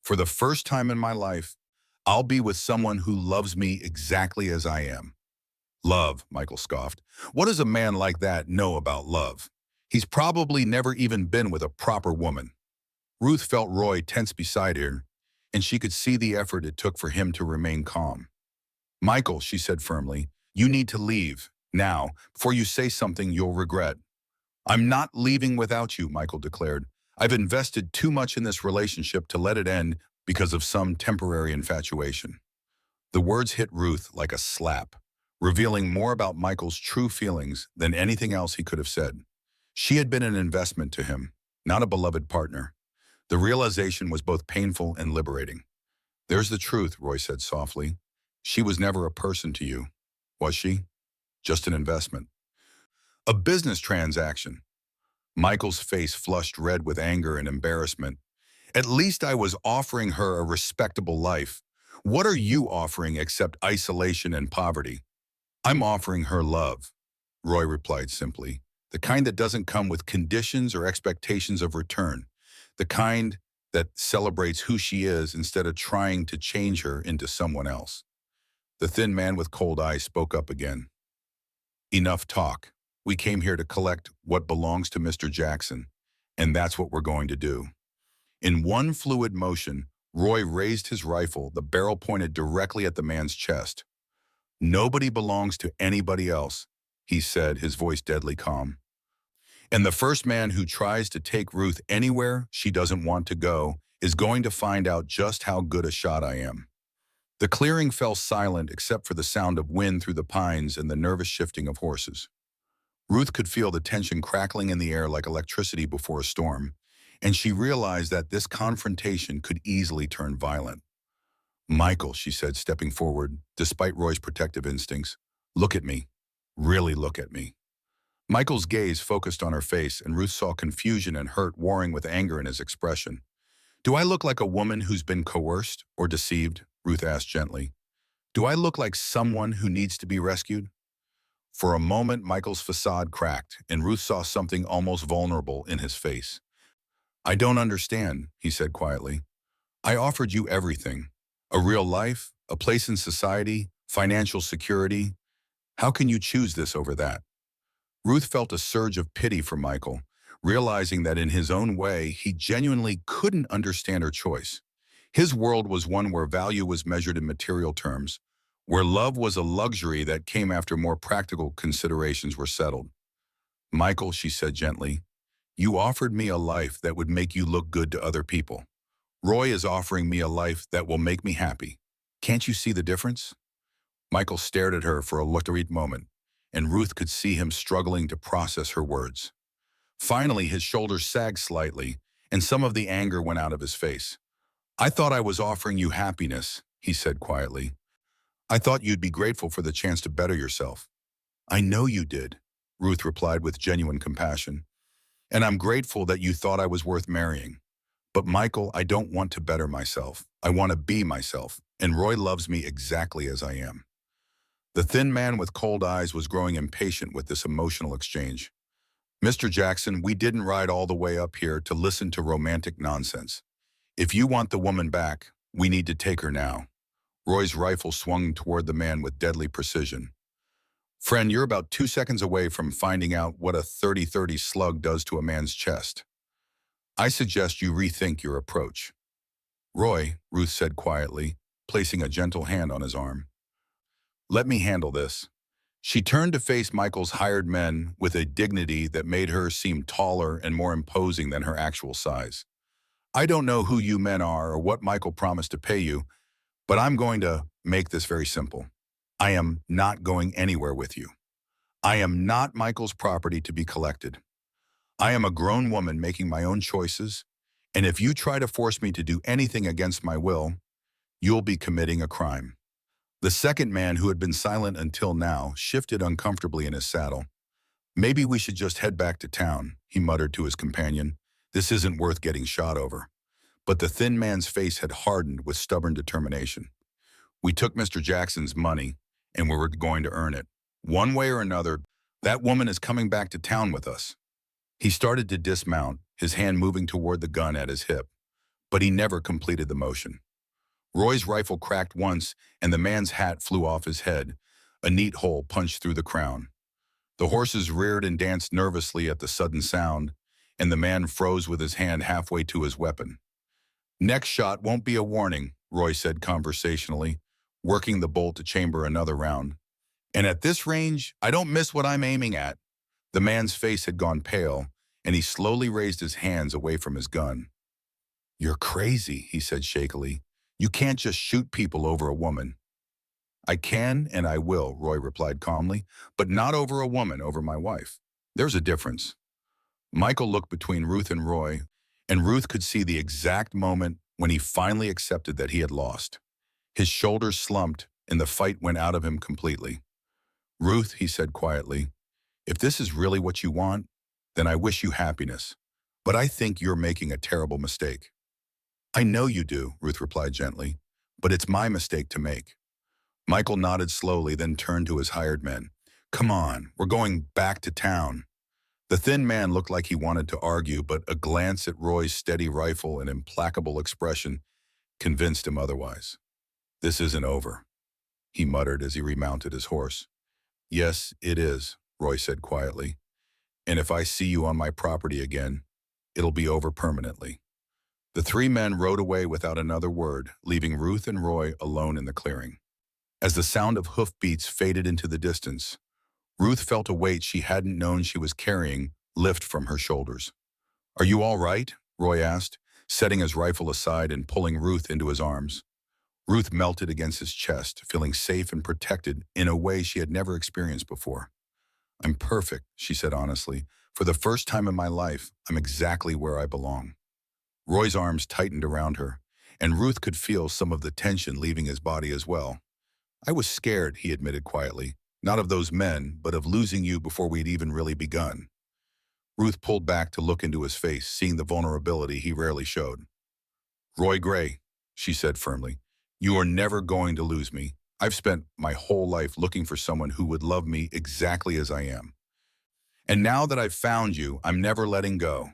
A: For the first time in my life, I'll be with someone who loves me exactly as I am. Love, Michael scoffed. What does a man like that know about love? He's probably never even been with a proper woman. Ruth felt Roy tense beside her, and she could see the effort it took for him to remain calm. Michael, she said firmly, you need to leave, now, before you say something you'll regret. I'm not leaving without you, Michael declared. I've invested too much in this relationship to let it end because of some temporary infatuation. The words hit Ruth like a slap, revealing more about Michael's true feelings than anything else he could have said. She had been an investment to him, not a beloved partner. The realization was both painful and liberating. There's the truth, Roy said softly. She was never a person to you, was she? Just an investment. A business transaction. Michael's face flushed red with anger and embarrassment. At least I was offering her a respectable life. What are you offering except isolation and poverty? I'm offering her love, Roy replied simply. The kind that doesn't come with conditions or expectations of return. The kind that celebrates who she is instead of trying to change her into someone else. The thin man with cold eyes spoke up again. Enough talk. We came here to collect what belongs to Mr. Jackson, and that's what we're going to do." In one fluid motion, Roy raised his rifle, the barrel pointed directly at the man's chest. "Nobody belongs to anybody else," he said, his voice deadly calm. "And the first man who tries to take Ruth anywhere she doesn't want to go is going to find out just how good a shot I am." The clearing fell silent except for the sound of wind through the pines and the nervous shifting of horses. Ruth could feel the tension crackling in the air like electricity before a storm, and she realized that this confrontation could easily turn violent. "Michael," she said, stepping forward, despite Roy's protective instincts, "look at me. Really look at me." Michael's gaze focused on her face, and Ruth saw confusion and hurt warring with anger in his expression. "Do I look like a woman who's been coerced or deceived?" Ruth asked gently. "Do I look like someone who needs to be rescued?" For a moment, Michael's facade cracked, and Ruth saw something almost vulnerable in his face. "I don't understand," he said quietly. "I offered you everything. A real life, a place in society, financial security. How can you choose this over that?" Ruth felt a surge of pity for Michael, realizing that in his own way, he genuinely couldn't understand her choice. His world was one where value was measured in material terms, where love was a luxury that came after more practical considerations were settled. "Michael," she said gently, "you offered me a life that would make you look good to other people. Roy is offering me a life that will make me happy. Can't you see the difference?" Michael stared at her for a worried moment, and Ruth could see him struggling to process her words. Finally, his shoulders sagged slightly, and some of the anger went out of his face. "I thought I was offering you happiness," he said quietly. "I thought you'd be grateful for the chance to better yourself." "I know you did," Ruth replied with genuine compassion. "And I'm grateful that you thought I was worth marrying. But Michael, I don't want to better myself. I want to be myself, and Roy loves me exactly as I am." The thin man with cold eyes was growing impatient with this emotional exchange. "Mr. Jackson, we didn't ride all the way up here to listen to romantic nonsense. If you want the woman back, we need to take her now." Roy's rifle swung toward the man with deadly precision. "Friend, you're about 2 seconds away from finding out what a 30-30 slug does to a man's chest. I suggest you rethink your approach." "Roy," Ruth said quietly, placing a gentle hand on his arm. "Let me handle this." She turned to face Michael's hired men with a dignity that made her seem taller and more imposing than her actual size. "I don't know who you men are or what Michael promised to pay you, but I'm going to make this very simple. I am not going anywhere with you. I am not Michael's property to be collected. I am a grown woman making my own choices, and if you try to force me to do anything against my will, you'll be committing a crime." The second man, who had been silent until now, shifted uncomfortably in his saddle. "Maybe we should just head back to town," he muttered to his companion. "This isn't worth getting shot over." But the thin man's face had hardened with stubborn determination. "We took Mr. Jackson's money, and we were going to earn it. One way or another, that woman is coming back to town with us." He started to dismount, his hand moving toward the gun at his hip, but he never completed the motion. Roy's rifle cracked once, and the man's hat flew off his head, a neat hole punched through the crown. The horses reared and danced nervously at the sudden sound, and the man froze with his hand halfway to his weapon. "Next shot won't be a warning," Roy said conversationally, working the bolt to chamber another round. "And at this range, I don't miss what I'm aiming at." The man's face had gone pale, and he slowly raised his hands away from his gun. "You're crazy," he said shakily. "You can't just shoot people over a woman." "I can and I will," Roy replied calmly, "but not over a woman, over my wife. There's a difference." Michael looked between Ruth and Roy, and Ruth could see the exact moment when he finally accepted that he had lost. His shoulders slumped, and the fight went out of him completely. "Ruth," he said quietly, "if this is really what you want, then I wish you happiness. But I think you're making a terrible mistake." "I know you do," Ruth replied gently, "but it's my mistake to make." Michael nodded slowly, then turned to his hired men. "Come on, we're going back to town." The thin man looked like he wanted to argue, but a glance at Roy's steady rifle and implacable expression convinced him otherwise. "This isn't over," he muttered as he remounted his horse. "Yes, it is," Roy said quietly. And if I see you on my property again, it'll be over permanently. The three men rode away without another word, leaving Ruth and Roy alone in the clearing. As the sound of hoofbeats faded into the distance, Ruth felt a weight she hadn't known she was carrying lift from her shoulders. Are you all right? Roy asked, setting his rifle aside and pulling Ruth into his arms. Ruth melted against his chest, feeling safe and protected in a way she had never experienced before. I'm perfect, she said honestly. For the first time in my life, I'm exactly where I belong. Roy's arms tightened around her, and Ruth could feel some of the tension leaving his body as well. I was scared, he admitted quietly, not of those men, but of losing you before we'd even really begun. Ruth pulled back to look into his face, seeing the vulnerability he rarely showed. Roy Gray, she said firmly, you are never going to lose me. I've spent my whole life looking for someone who would love me exactly as I am. And now that I've found you, I'm never letting go.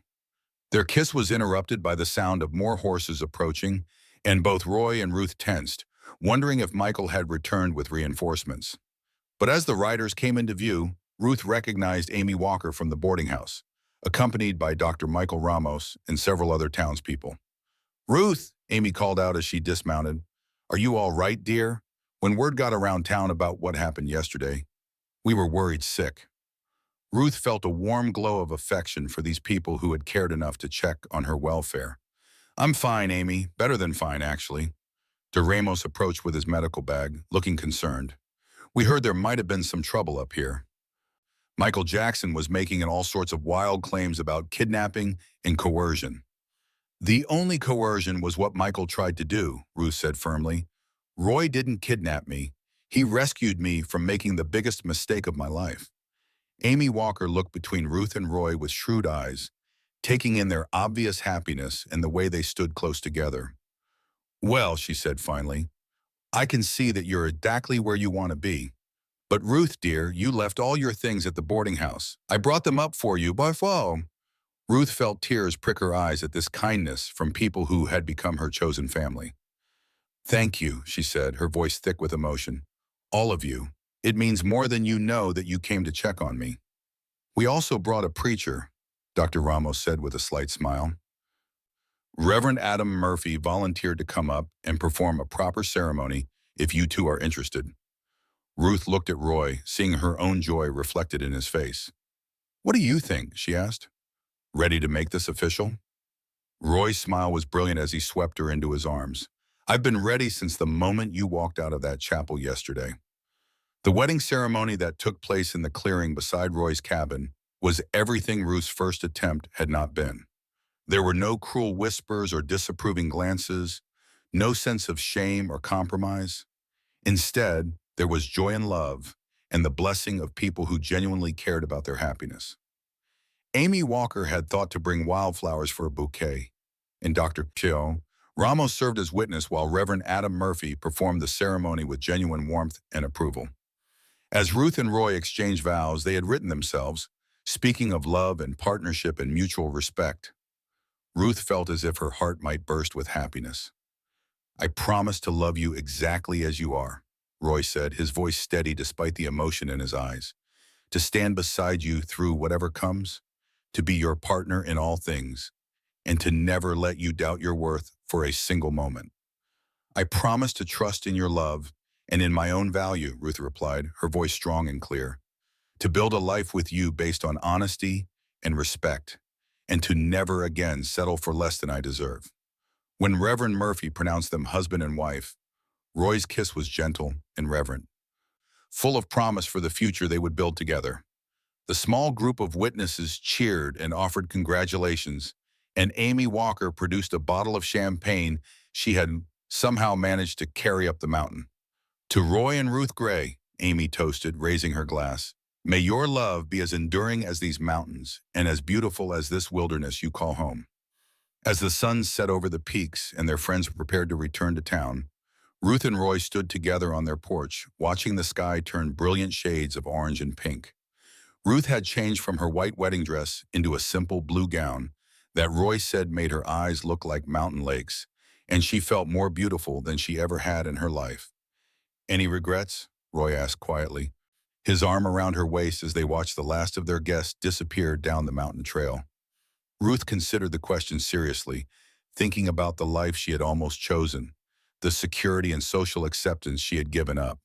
A: Their kiss was interrupted by the sound of more horses approaching, and both Roy and Ruth tensed, wondering if Michael had returned with reinforcements. But as the riders came into view, Ruth recognized Amy Walker from the boarding house, accompanied by Dr. Michael Ramos and several other townspeople. Ruth, Amy called out as she dismounted, are you all right, dear? When word got around town about what happened yesterday, we were worried sick. Ruth felt a warm glow of affection for these people who had cared enough to check on her welfare. I'm fine, Amy. Better than fine, actually. De Ramos approached with his medical bag, looking concerned. We heard there might have been some trouble up here. Michael Jackson was making all sorts of wild claims about kidnapping and coercion. The only coercion was what Michael tried to do, Ruth said firmly. Roy didn't kidnap me. He rescued me from making the biggest mistake of my life. Amy Walker looked between Ruth and Roy with shrewd eyes, taking in their obvious happiness and the way they stood close together. Well, she said finally, I can see that you're exactly where you want to be. But Ruth, dear, you left all your things at the boarding house. I brought them up for you, but whoa. Ruth felt tears prick her eyes at this kindness from people who had become her chosen family. Thank you, she said, her voice thick with emotion. All of you. It means more than you know that you came to check on me. We also brought a preacher, Dr. Ramos said with a slight smile. Reverend Adam Murphy volunteered to come up and perform a proper ceremony if you two are interested. Ruth looked at Roy, seeing her own joy reflected in his face. What do you think? She asked. Ready to make this official? Roy's smile was brilliant as he swept her into his arms. I've been ready since the moment you walked out of that chapel yesterday. The wedding ceremony that took place in the clearing beside Roy's cabin was everything Ruth's first attempt had not been. There were no cruel whispers or disapproving glances, no sense of shame or compromise. Instead, there was joy and love and the blessing of people who genuinely cared about their happiness. Amy Walker had thought to bring wildflowers for a bouquet, and Dr. Chio Ramos served as witness while Reverend Adam Murphy performed the ceremony with genuine warmth and approval. As Ruth and Roy exchanged vows they had written themselves, speaking of love and partnership and mutual respect, Ruth felt as if her heart might burst with happiness. I promise to love you exactly as you are, Roy said, his voice steady despite the emotion in his eyes. To stand beside you through whatever comes, to be your partner in all things, and to never let you doubt your worth for a single moment. I promise to trust in your love and in my own value, Ruth replied, her voice strong and clear. To build a life with you based on honesty and respect, and to never again settle for less than I deserve. When Reverend Murphy pronounced them husband and wife, Roy's kiss was gentle and reverent, full of promise for the future they would build together. The small group of witnesses cheered and offered congratulations, and Amy Walker produced a bottle of champagne she had somehow managed to carry up the mountain. To Roy and Ruth Gray, Amy toasted, raising her glass. May your love be as enduring as these mountains and as beautiful as this wilderness you call home. As the sun set over the peaks and their friends prepared to return to town, Ruth and Roy stood together on their porch, watching the sky turn brilliant shades of orange and pink. Ruth had changed from her white wedding dress into a simple blue gown that Roy said made her eyes look like mountain lakes, and she felt more beautiful than she ever had in her life. Any regrets? Roy asked quietly. his arm around her waist as they watched the last of their guests disappear down the mountain trail. Ruth considered the question seriously, thinking about the life she had almost chosen, the security and social acceptance she had given up.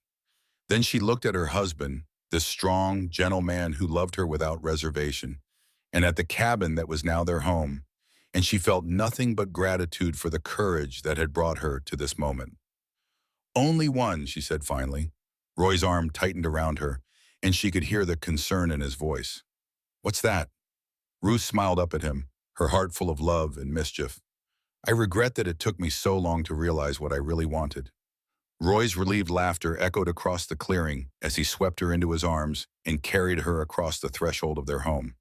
A: Then she looked at her husband, this strong, gentle man who loved her without reservation, and at the cabin that was now their home, and she felt nothing but gratitude for the courage that had brought her to this moment. Only one, she said finally. Roy's arm tightened around her, and she could hear the concern in his voice. What's that? Ruth smiled up at him, her heart full of love and mischief. I regret that it took me so long to realize what I really wanted. Roy's relieved laughter echoed across the clearing as he swept her into his arms and carried her across the threshold of their home.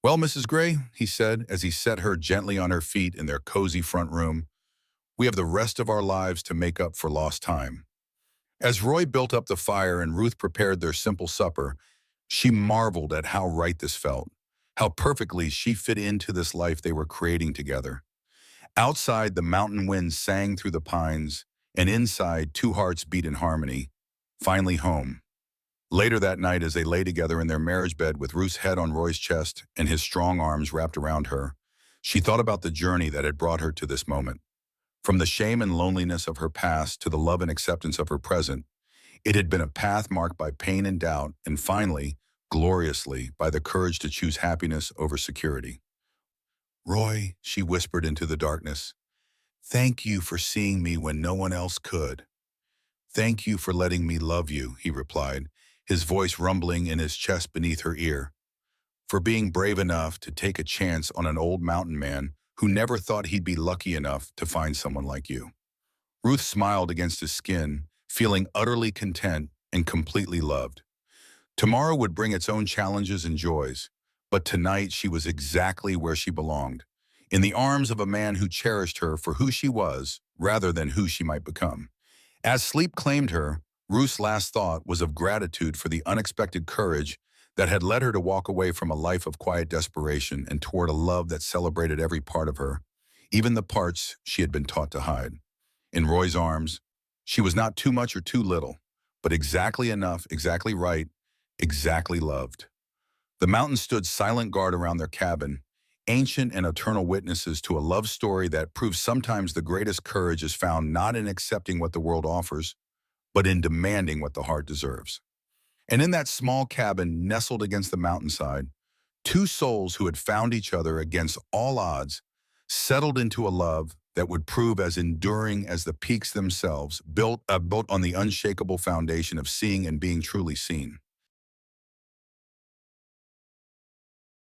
A: Well, Mrs. Gray, he said as he set her gently on her feet in their cozy front room, we have the rest of our lives to make up for lost time. As Roy built up the fire and Ruth prepared their simple supper, she marveled at how right this felt, how perfectly she fit into this life they were creating together. Outside, the mountain wind sang through the pines, and inside, two hearts beat in harmony. Finally home. Later that night, as they lay together in their marriage bed with Ruth's head on Roy's chest and his strong arms wrapped around her, she thought about the journey that had brought her to this moment. From the shame and loneliness of her past to the love and acceptance of her present, it had been a path marked by pain and doubt, and finally, gloriously, by the courage to choose happiness over security. Roy, she whispered into the darkness, thank you for seeing me when no one else could. Thank you for letting me love you, he replied, his voice rumbling in his chest beneath her ear. For being brave enough to take a chance on an old mountain man who never thought he'd be lucky enough to find someone like you. Ruth smiled against his skin, feeling utterly content and completely loved. Tomorrow would bring its own challenges and joys, but tonight she was exactly where she belonged, in the arms of a man who cherished her for who she was rather than who she might become. As sleep claimed her, Ruth's last thought was of gratitude for the unexpected courage that had led her to walk away from a life of quiet desperation and toward a love that celebrated every part of her, even the parts she had been taught to hide. In Roy's arms, she was not too much or too little, but exactly enough, exactly right, exactly loved. The mountains stood silent guard around their cabin, ancient and eternal witnesses to a love story that proves sometimes the greatest courage is found not in accepting what the world offers, but in demanding what the heart deserves. And in that small cabin nestled against the mountainside, two souls who had found each other against all odds settled into a love that would prove as enduring as the peaks themselves, built on the unshakable foundation of seeing and being truly seen.